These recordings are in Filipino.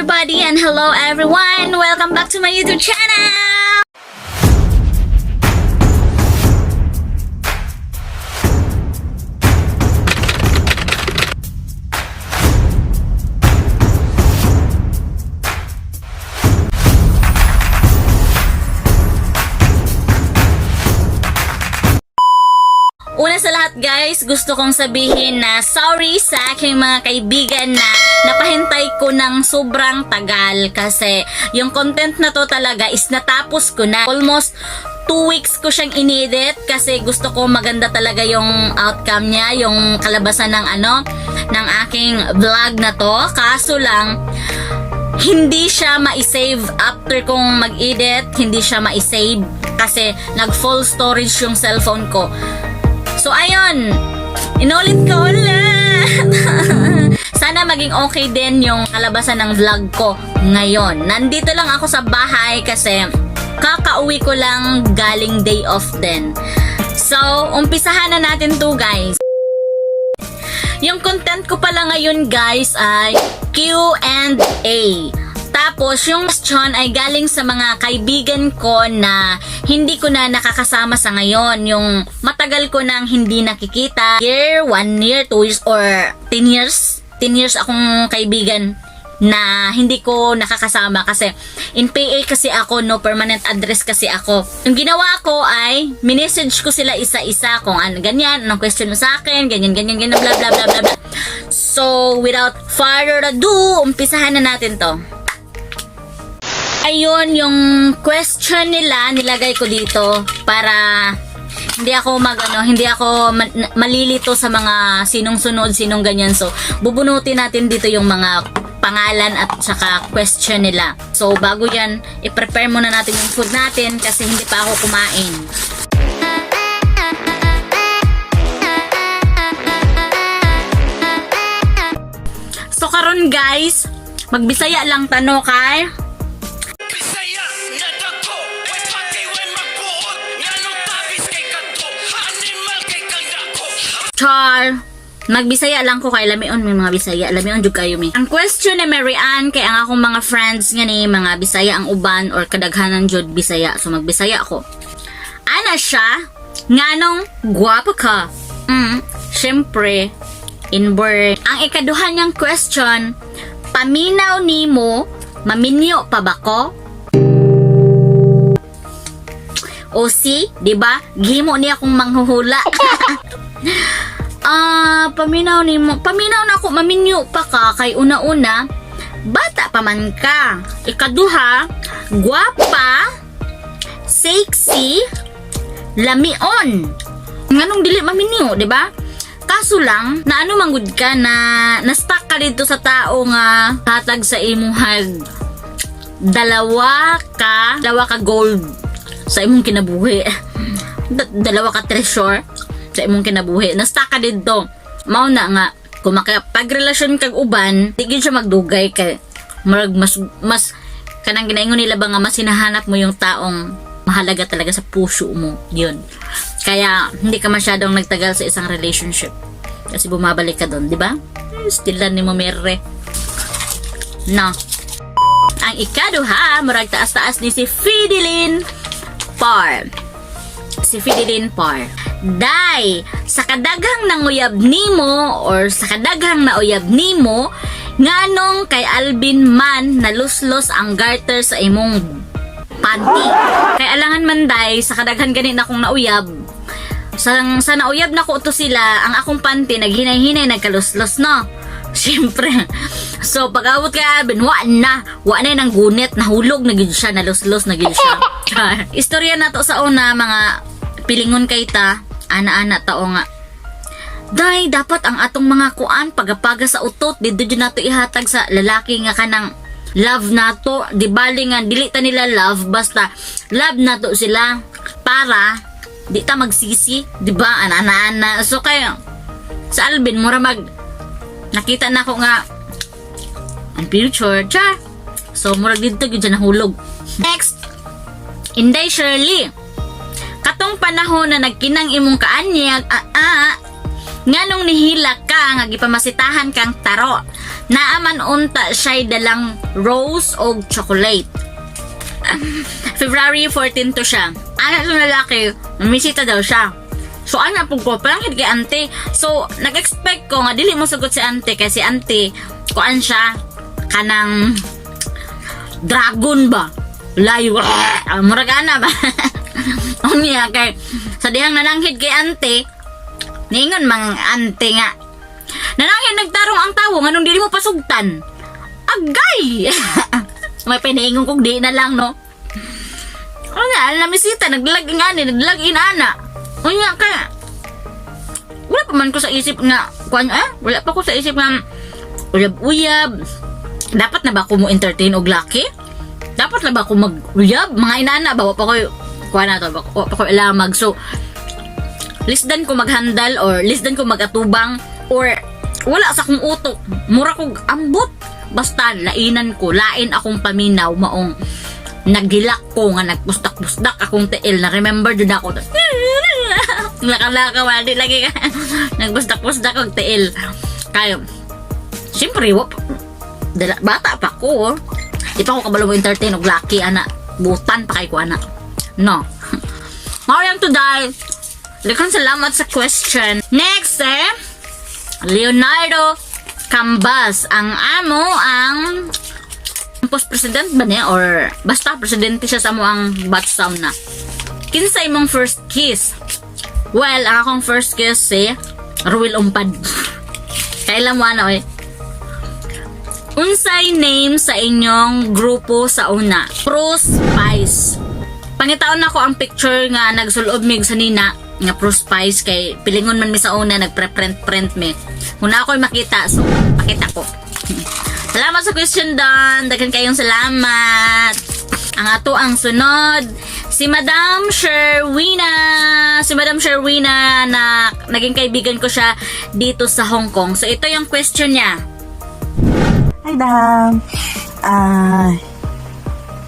everybody and hello everyone! Welcome back to my YouTube channel! Una sa lahat guys, gusto kong sabihin na sorry sa aking mga kaibigan na napahintay ko ng sobrang tagal kasi yung content na to talaga is natapos ko na. Almost 2 weeks ko siyang inedit kasi gusto ko maganda talaga yung outcome niya, yung kalabasan ng aking vlog na to. Kaso lang, hindi siya ma-save after kong mag-edit, hindi siya ma-save kasi nag-full storage yung cellphone ko. So ayun, inulit ko ulit. Sana maging okay din yung kalabasan ng vlog ko ngayon. Nandito lang ako sa bahay kasi kakauwi ko lang galing day off din. So, umpisahan na natin to guys. Yung content ko pala ngayon guys ay Q&A. Tapos, yung question ay galing sa mga kaibigan ko na hindi ko na nakakasama sa ngayon. Yung matagal ko nang hindi nakikita. 1 year, 2 years, or 10 years. 10 years akong kaibigan na hindi ko nakakasama kasi in PA kasi ako, no permanent address kasi ako. Yung ginawa ko ay minessage ko sila isa-isa kung ano, ganyan, anong question mo sa akin, ganyan, bla bla bla bla bla. So, without further ado, umpisahan na natin to. Ayun, yung question nila, nilagay ko dito para hindi ako malilito sa mga sinong sunod, sinong ganyan. So, bubunutin natin dito yung mga pangalan at saka question nila. So, bago yan, i-prepare muna natin yung food natin kasi hindi pa ako kumain. So, karon guys, magbisaya lang tano kay Char, nagbisaya lang ko kay lamion, may mga bisaya, lamion jud kayo mi. Ang question ni Mary Ann kay ang akong mga friends nga ni mga bisaya ang uban or kadaghanan jud bisaya. So magbisaya ako. Ana siya nganong guwapa ka? Syempre inborn. Ang ikaduha niyang question, paminaw nimo, maminyo pa ba ko? O si, di ba? Gihimo niya akong manghuhula. Paminaw na ako, maminyo pa ka kay una-una, bata pa man ka. Ikaduha, guwapa, sexy, lamion. Nganong dili maminyo, di ba? Kaso lang, na ano manggod ka na na-stuck ka dito sa tao nga hatag sa imuhag dalawa ka gold sa imong kinabuhi. Dalawa ka treasure sa imong kinabuhi. Na-stuck ka dito. Mao na nga, kung makapagrelasyon kag uban, di gyud siya magdugay kay mas kanang ginaingon nila ba nga mas hinahanap mo yung taong mahalaga talaga sa puso mo. Yun. Kaya hindi ka masyadong nagtagal sa isang relationship. Kasi bumabalik ka doon, di ba? Stilan ni mo mere. No. Ang ikaduha, murag taas-taas ni si Fideline Par. Si Fideline Par. Day, sa kadaghang nanguyab nimo or sa kadaghang nauyab nimo, nganong kay Alvin man naluslos ang garter sa imong panty. Kay alangan man day, sa kadaghan ganin akong nauyab. Sa nauyab na ko to sila, ang akong panty naghinay-hinay nagkaluslos no. Siyempre. So pag-awot kay Alvin, wa na nang gunit, nahulog na gid siya, naluslos na gid siya. Istorya na to sa una, mga pilingon kay ta, ana-ana tao nga. Day, dapat ang atong mga kuan pagapaga sa utot, dito dyan nato ihatag sa lalaki nga kanang love nato. Di bali nga, dili ta nila love, basta love nato sila para di ta magsisi, di ba? Ana-ana. So kayo, sa Alvin, mura nakita na ko nga ang future, cha. So, murag dito yun nahulog. Next, Inday Shirley. Katong panahon na nagkinang imong kaanyag, nganong nihila ka nga gipamasitahan kang taro. Naaman unta siya'y dalang rose o chocolate. February 14 to siya. Anak ng lalaki, misita daw siya. So, anak po ko, parang kay ante. So, nag-expect ko nga, dili mo sagot si ante. Kasi ante, kuan siya, kanang dragon ba? Layo. Murag ana ba? O niya, kay, sa dihang nananghid kay ante, ningon mang ante nga. Nananghid nagtarong ang tawo, nganong dili mo pasugtan. Agay! May pinaingon kong di na lang, no? O nga, namisita, naglag inana. O nga, kaya, wala pa man ko sa isip nga, wala pa ko sa isip nga, uyab-uyab. Dapat na ba ako mo entertain og laki? Dapat na ba ako mag-uyab? Mga inana ba? Wala pa ko, wala pa ko ilamag. So, lisdan ko maghandal or lisdan ko magatubang or wala sa akong utok. Mura kong ambot. Basta, lainan ko. Lain akong paminaw maong naghilak ko nga nagpustak-pustak akong tiil na remember dun ako laka-laka wala di lagi ka nagpustak-pustak akong tiil kayo siyempre bata pa ko di pa ko kabalo mo entertain og laki anak butan pa kay ko anak no Mariam today likhan salamat sa question next Leonardo Cambas ang amo ang post-president ba niya or basta presidente siya sa mo ang batch sound na. Kinsa imong first kiss? Well, ang akong first kiss Ruel Umpad. Kailan mo ano Unsay name sa inyong grupo sa una? Pros Spice. Pangitaon na ko ang picture nga nagsulob mig sa nina nga Pros Spice kay pilingon man mi sa una nagpre-print mi. Huna ako'y makita so pakita ko. Salamat sa question Don. Daghan kayong salamat. Ang ato ang sunod si Madam Sherwina. Si Madam Sherwina na naging kaibigan ko siya dito sa Hong Kong. So ito yung question niya. Hi Dam.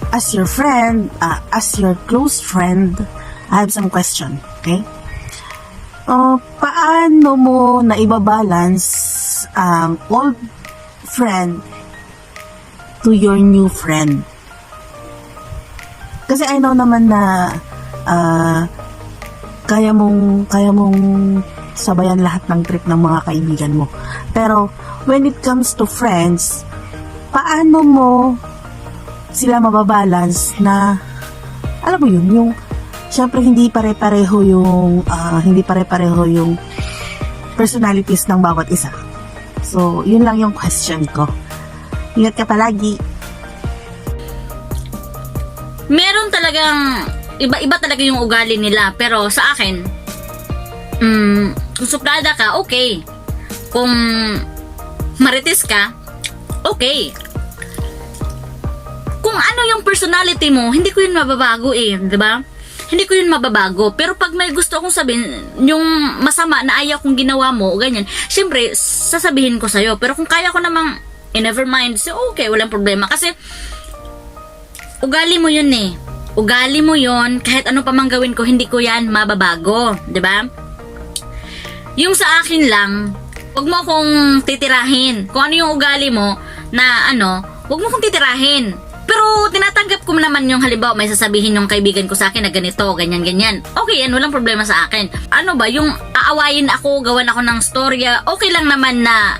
As your friend, as your close friend, I have some question, okay? Paano mo na ibabalance ang old friend to your new friend? Kasi I know naman na kaya mong sabayan lahat ng trip ng mga kaibigan mo. Pero when it comes to friends, paano mo sila mababalance na alam mo yun, yung syempre hindi pare-pareho yung personalities ng bawat isa. So, yun lang yung question ko. Ingat ka palagi. Meron talagang iba talaga yung ugali nila pero sa akin kung suplada ka, okay. Kung marites ka, okay. Kung ano yung personality mo, hindi ko yun mababago di ba? Hindi ko yun mababago. Pero pag may gusto akong sabihin, yung masama na ayaw kong ginawa mo, ganyan, syempre, sasabihin ko sa'yo. Pero kung kaya ko namang, never mind, so okay, walang problema. Kasi, ugali mo yun Ugali mo yun, kahit ano pa mang gawin ko, hindi ko yan mababago. Diba? Yung sa akin lang, wag mo akong titirahin. Kung ano yung ugali mo, na wag mo akong titirahin. Pero tinatanggap ko naman yung halimbawa may sasabihin yung kaibigan ko sa akin na ganito, ganyan. Okay yan, walang problema sa akin. Ano ba, yung aawayin ako, gawan ako ng storya, okay lang naman na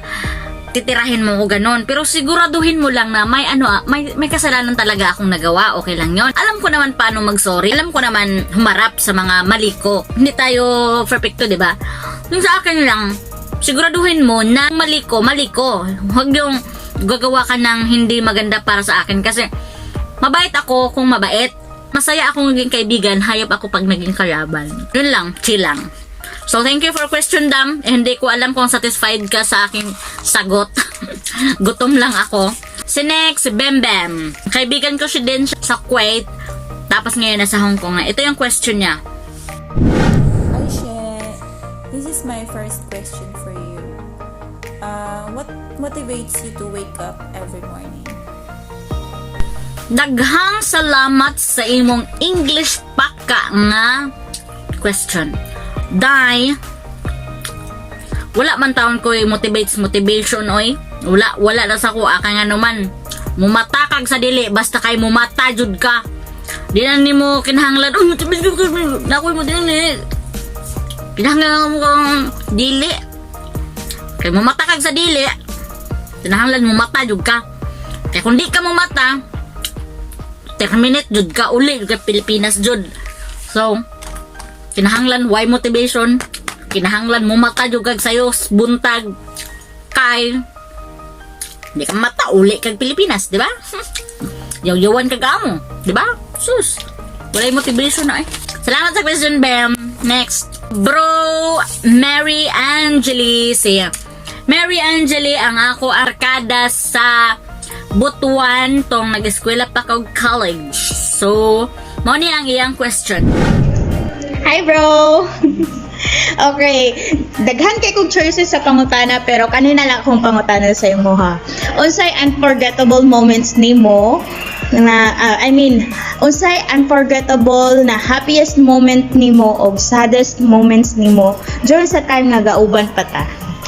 titirahin mo ko ganon. Pero siguraduhin mo lang na may kasalanan talaga akong nagawa, okay lang yon. Alam ko naman paano mag-sorry. Alam ko naman humarap sa mga mali ko. Hindi tayo perfecto, di ba? Yung sa akin lang, siguraduhin mo na mali ko. Huwag yung gagawa ka ng hindi maganda para sa akin kasi mabait ako kung mabait. Masaya akong naging kaibigan, hayop ako pag naging kalaban. Yun lang, chill lang. So, thank you for question, Dam. Hindi ko alam kung satisfied ka sa aking sagot. Gutom lang ako. Si next, si Bem Bem. Kaibigan ko siya din sa Kuwait. Tapos ngayon nasa Hong Kong na. Ito yung question niya. Hi, She. This is my first question for you. What motivates you to wake up every morning? Daghang salamat sa imong English paka nga question. Dai, wala man taon ko motivation oy. Wala na sa kuha kay nga naman. Mumatakag sa dili basta kay mumata jud ka. Di na nimo kinahanglan nakoy mo din kinahanglan mo kang dili. Kay mumatakag sa dili, kinahanglan mumata jud ka. Kaya kung di ka mumata, terminate jud ka uli ka Pilipinas jud. So, kinahanglan why motivation, kinahanglan mumata jud kag sayo buntag kay di ka mata uli kag Pilipinas, di ba? Yaw-yawan kag amo, di ba? Sus, wala motivation na eh. Salamat sa question, Bam. Next, Bro Mary Angeli siya. Mary Angeli ang ako arkada sa Butuan tong nag-eskwela pa kog college. So, mo ni ang iyang question. Hi, bro! Okay, daghan kay kong choices sa pangutana pero kanina lang akong pangutana sa imo ha. Unsay unforgettable moments nimo na unsay unforgettable na happiest moment nimo o saddest moments nimo during sa time nga gauban pa ta?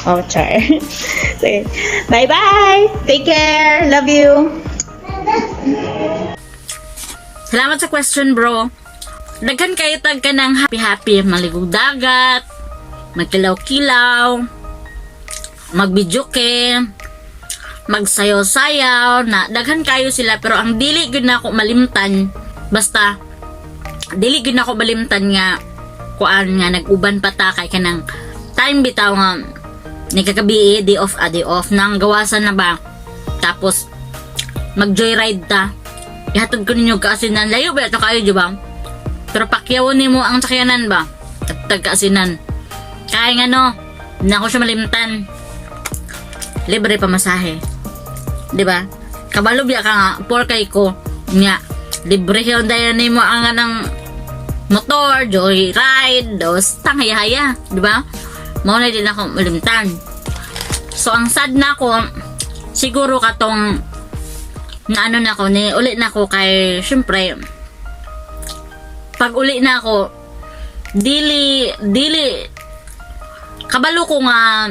Oh, char. Sige. Bye-bye! Take care! Love you! Salamat sa question, bro. Daghan kayo tag ka ng happy-happy, maligog dagat, magkilaw-kilaw, magbidyoke, magsayaw-sayaw, na daghan kayo sila, pero ang dili gud na ako malimtan, basta, dili gud na ako malimtan nga, kuan nga, nag-uban pa ta, kay kanang time bitaw nga, nagkagabi, day off, nang gawasan na ba, tapos, mag-joyride ta, ihatod ko ninyo kaasinan, layo ba ito kayo, diba? Pero pakyawon nimo ang sakyanan ba? Tagkaasinan. Kaya nga no, na ako siya malimtan. Libre pa masahe. Diba? Kabalo biya ka nga, por kay ko. Nga, libre yun dahil nimo ang ng motor, joy ride, dos, tanghaya-haya. Diba? Mauna din ako malimtan. So, ang sad na ako, siguro katong na ano na ako, ni ulit na ako kay, syempre, pag uli na ako, dili, kabalo ko nga,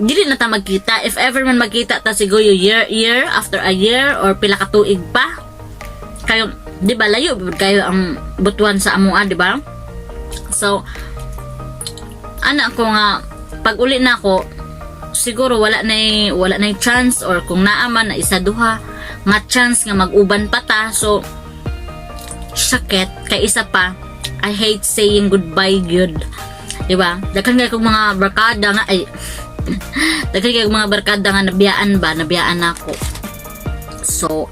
dili na ta magkita. If ever man magkita ta siguro year after a year, or pila ka tuig pa. Kayo, di ba, layo, kayo ang butuan sa amua, di ba? So, anak ko nga, pag uli na ako, siguro wala na chance, or kung naaman na isa duha, nga chance nga mag-uban pa ta. So, sakit kay isa pa, I hate saying goodbye good, diba? Daghan kay kong mga barkada nga daghan kay kong mga barkada nga nabiyaan ako. So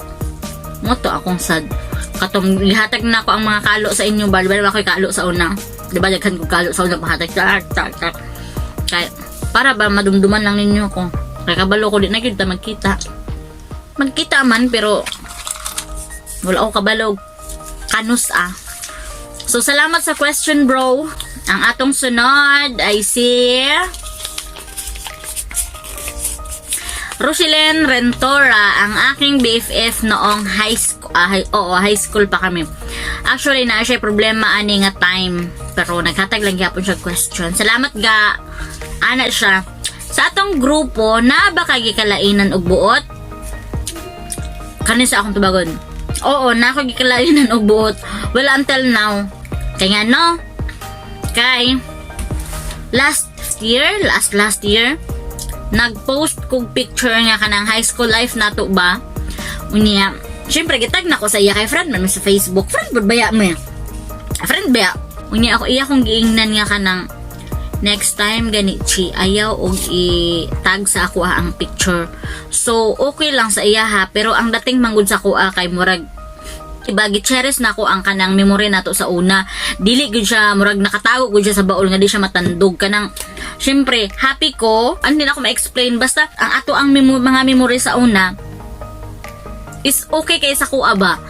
mo to akong sad katong lihatag na ako ang mga kalo sa inyo, bali ako kalo sa una, diba? Daghan ko kalo sa una pahatag kay para ba madumduman lang ninyo ko, kay kabalo ko di na gyud ta magkita man, pero wala ako kabalo kanus So, salamat sa question, bro. Ang atong sunod ay si Rosilyn Rentora, ang aking BFF noong high school. High school pa kami. Actually, na siya problema ani nga time. Pero naghatag lang yapon siya question. Salamat ga. Ana siya. Sa atong grupo, na ba kagikalainan og buot? Kanin sa akong tubagon. Oo, na ako gikalainan og buot. Well, until now. Kaya nga no, kay last year, nag-post kong picture nga kanang high school life nato ba? Unya, syempre gitag na ko sa iya kay friend man sa Facebook. Friend baya mo. Friend baya. Unya ako iya kong giingnan nga kanang next time gani chi ayaw og i-tag sa ako ang picture. So okay lang sa iya ha, pero ang dating manggod sa kuha kay murag ibagi cheris na ko ang kanang memory nato sa una. Dili gud siya murag nakatago gud siya sa baul nga di siya matandog kanang. Syempre happy ko, hindi na ako ma-explain, basta ang ato ang mga memory sa una is okay kay sa kuha ba.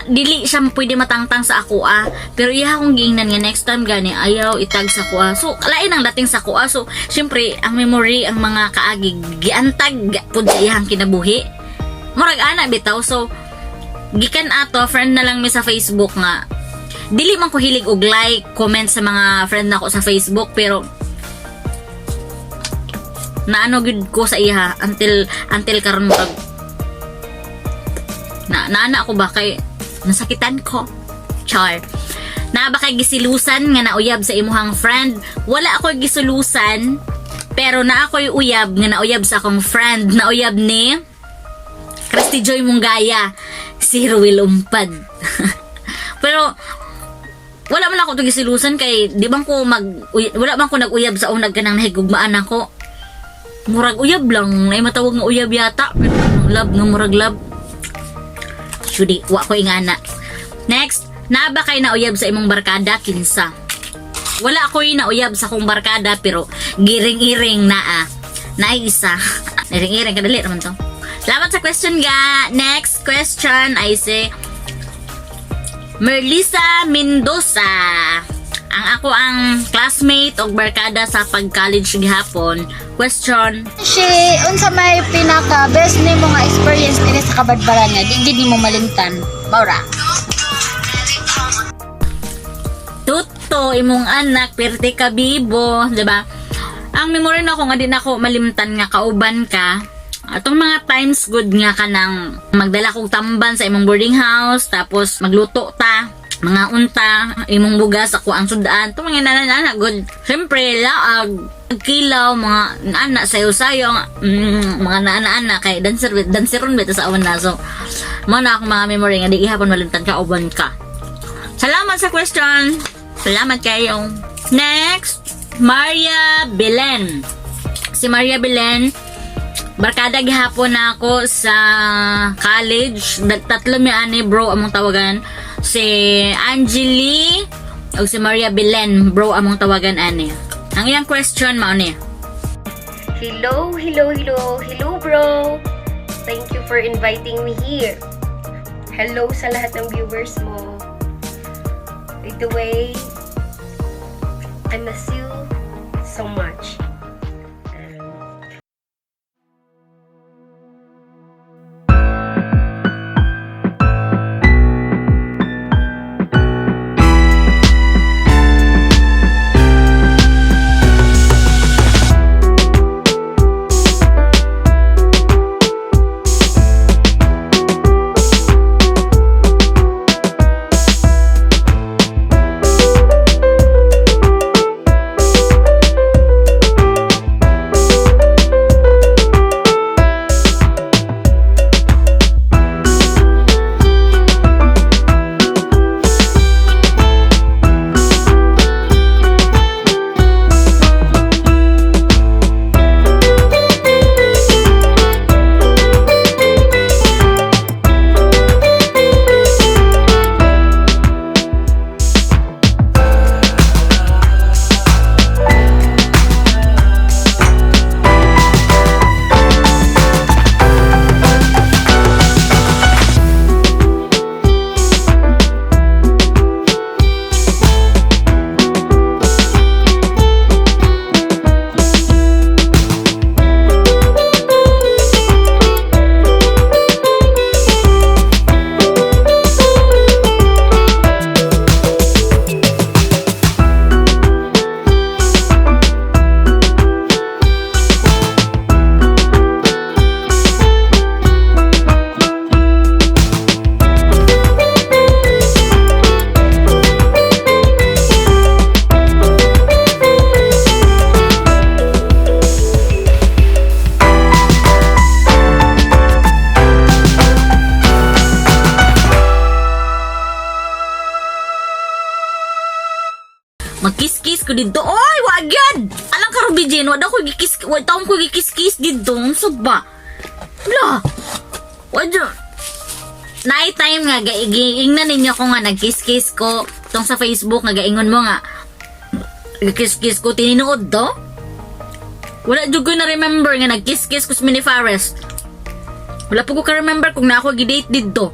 Dili siya pwede matangtang sa kuha, pero iya akong giingnan nga next time gani ayaw itag sa kuha. So lain ang dating sa kuha. So syempre ang memory, ang mga kaagi giantag pud sa iyang kinabuhi. Murag ana bitaw. So gikan ato, friend na lang mi sa Facebook nga. Dili man ko hilig og like, comment sa mga friend nako sa Facebook, pero na ano gud ko sa iha until karon mo naana ko ba kay nasakitan ko. Char. Na ba kay gisilusan nga nauyab sa imuhang friend? Wala ako gisulusan, pero na ako'y uyab nga nauyab sa akong friend. Nauyab ni Christy Joy Munggaya, si Ruel Umpad. Pero wala man ako to gisilusan kay di bang ko wala bang ko nag-uyab sa unag kanang nahigugmaan ako. Murag uyab lang, nay matawag nga uyab yata. Love nga murag love. Shudi, wa ko ingana. Next, na ba kay nauyab sa imong barkada? Kinsa? Wala ako'y nauyab sa akong barkada pero giring-iring na isa. Giring-iring kadali naman to. Salamat sa question ga. Next question ay si Merlisa Mendoza. Ang ako ang classmate o barkada sa pag-college gihapon. Question. Unsa may pinaka best nimo nga experience dinhi sa kabadbaran nga di gid nimo malimtan? Maura. Tuto imong anak perti ka bibo, di ba? Ang memory na ko nga din ako malimtan nga kauban ka. Atong mga times good nga ka nang magdala kog tamban sa imong boarding house, tapos magluto ta mga unta, imong bugas ako ang sudan. Itong mga nana good. Siyempre, laag, kilaw, mga nana, sayo-sayo, mga nana kay danceron beta sa awan na. So, na akong mga memory nga di ihapon malimtan ka, uban ka. Salamat sa question. Salamat kayo. Next, Maria Belen. Si Maria Belen, barkada gihapon na ako sa college. Tatlo mi ani bro among tawagan. Si Angeli o si Maria Belen bro among tawagan ani. Ang iyang question mao ni. Hello bro. Thank you for inviting me here. Hello sa lahat ng viewers mo. By the way, I miss you so much. Magkiss-kiss ko dito. Oy, wag yan! Alang ka Rubijin, wala ko gikis, wala taong ko gikis-kiss dito. So ba? Wala. Wala. Night time nga, ingnan ninyo ko nga nagkiss-kiss ko. Itong sa Facebook, nga gaingon mo nga. Nagkiss-kiss ko, tininuod to. Wala dyan ko na-remember nga nagkiss-kiss ko sa Mini Forest. Wala po ko ka-remember kung na ako gidate dito.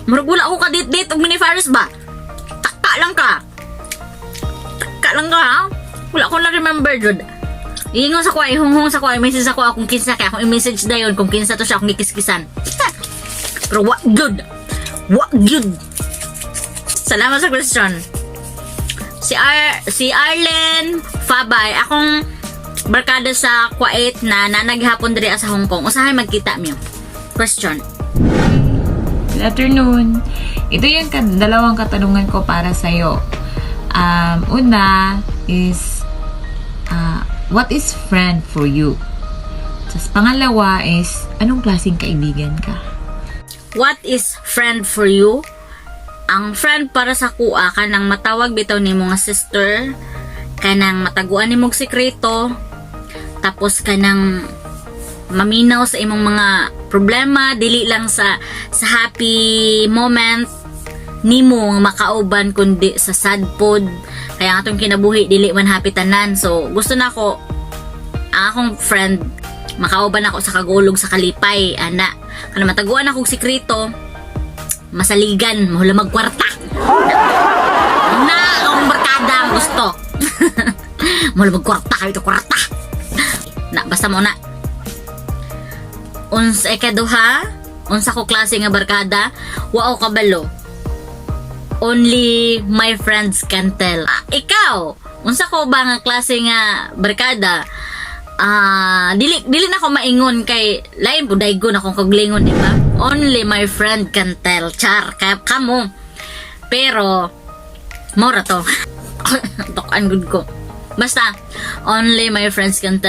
Marag wala ako ka-date-date og Mini Forest ba? Taka lang ka. Taka lang ka ha? Wala ko na-remember dyan. Iingon sa kwa, ihunghong sa kwa, i-message sa kwa kung kinsa kaya akong i-message na yun kung kinsa to siya akong gikis-kisan. Pero what good? What good? Salamat sa question. Si Arlen Fabay, akong barkada sa Kuwait na nanaghapon diri sa Hong Kong. Usahay magkita miyo? Question. Good afternoon. Ito yung dalawang katanungan ko para sa'yo. Una is, what is friend for you? Tapos pangalawa is, anong klaseng kaibigan ka? What is friend for you? Ang friend para sa kuha kanang matawag bitaw nimo nga sister, kanang mataguan nimong sekreto, tapos kanang maminaw sa imong mga problema, dili lang sa happy moment nimo nga makauban kundi sa sad pod. Kaya ang atong kinabuhi dili man happy tanan. So gusto na ko ang akong friend makauban ako sa kagulog sa kalipay, ana. Kana mataguan akong sekreto, masaligan, mahula magkwarta. Na akong barkada ang gusto. Mahula magkwarta kayo to kwarta. Na basta mo na. Unsa ikaduha, unsa ko klase nga barkada, wao kabalo. Only my friends can tell. Ikaw, unsa ko ba nga klase nga barkada? Dili na ko maingon kay lain po daygon akong kaglingon, di ba? Only my friend can tell. Char, kamo. Pero mora to. Tokan good ko. Basta only my friends can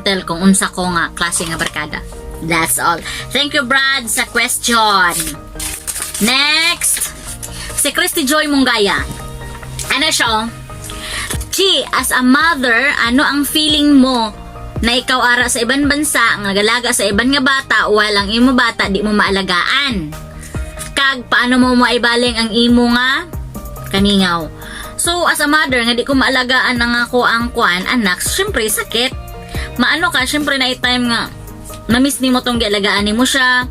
tell kung unsa ko nga klase nga barkada. That's all. Thank you, Brad, sa question. Next, si Christy Joy Munggaya. Ano siya? Chi, as a mother, ano ang feeling mo na ikaw ara sa ibang bansa, ang nagalaga sa ibang nga bata, walang imo bata, di mo maalagaan? Kag, paano mo maibaling ang imo nga kaningaw? So, as a mother, nga di ko maalagaan ang ako ang kuan, anak, syempre, sakit. Maano ka, syempre, na-time nga, na-miss ni mo tong gialagaan ni mo siya,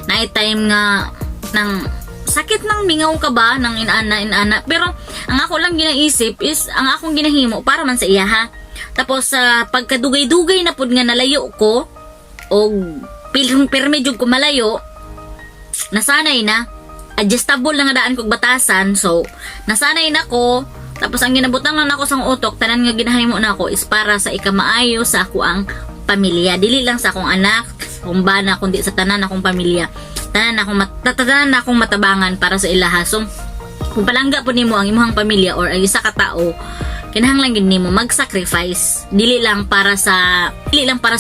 na-time nga, nang sakit nang mingaw ka ba, nang inana. Pero, ang ako lang ginaisip is, ang akong ginahimo, para man sa iya, ha? Tapos, pagkadugay-dugay na pud nga nalayo ko, o pirmedyo ko malayo, nasanay na, adjustable na nga daan kong batasan, so, nasanay na ko, tapos ang ginabutang lang ako sa utok, tanan nga ginahimo na ako is para sa ikamaayo sa ako ang pamilya. Dili lang sa akong anak, kumbana, kundi sa tanan akong pamilya. Tanan akong matabangan para sa ilaha. So, kung palangga po nimo ang imong pamilya or ang isa ka tao, kinahanglan gid nimo mag-sacrifice. Dili lang para sa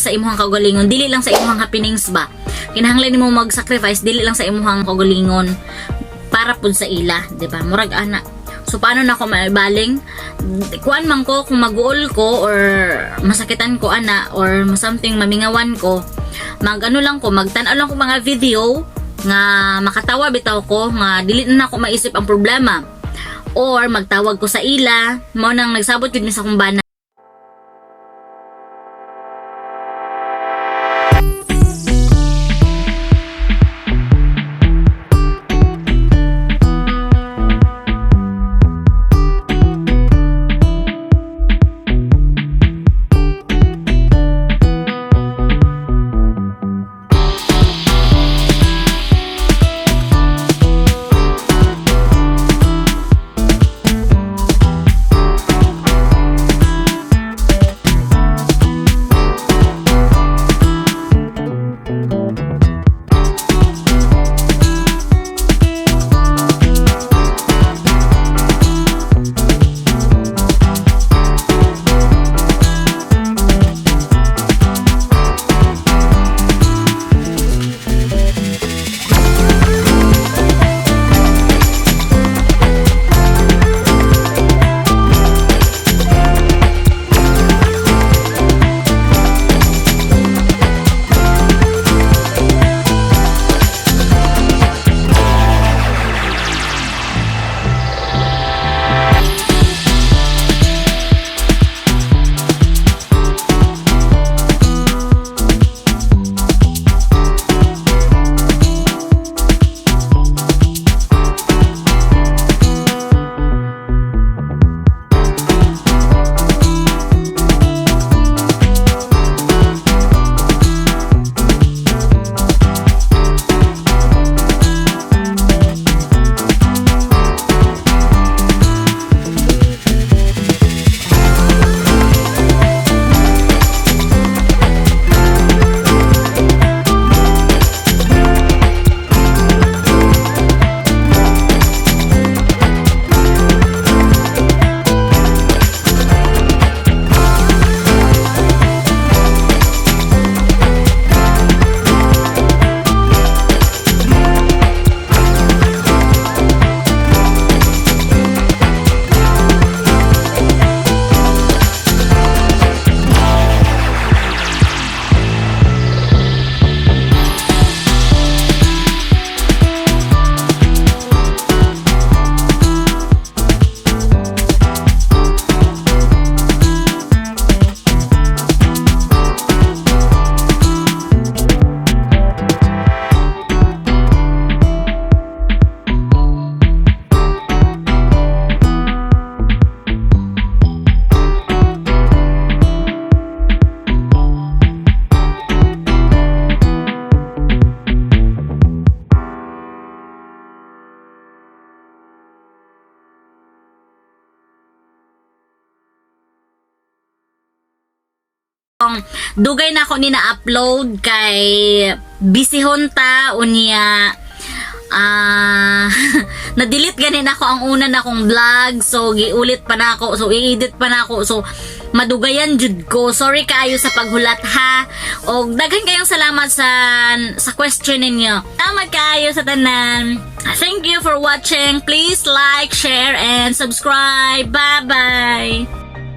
imong kagalingon, dili lang sa imong happenings ba. Kinahanglan nimo mag-sacrifice dili lang sa imong kagalingon para pud sa ila, di ba? Murag ana. So paano na ako maibaling? Kuan man ko kung mag-uol ko or masakitan ko ana or something mamingawan ko. Magano lang ko, magtan-aw lang ko mga video nga makatawa bitaw ko nga dili na ako maisip ang problema. Or magtawag ko sa ila, mo nang nagsabot yun sa kumbana. dugay na ako ni na-upload kay busy honta unya na-delete ganin ako ang una na akong vlog, so giulit pa na ako, so i-edit pa na ako, so madugayan jud ko. Sorry kaayo sa paghulat ha, o daghan kayong salamat sa question ninyo. Salamat kaayo sa tanan. Thank you for watching. Please like, share, and subscribe. Bye bye.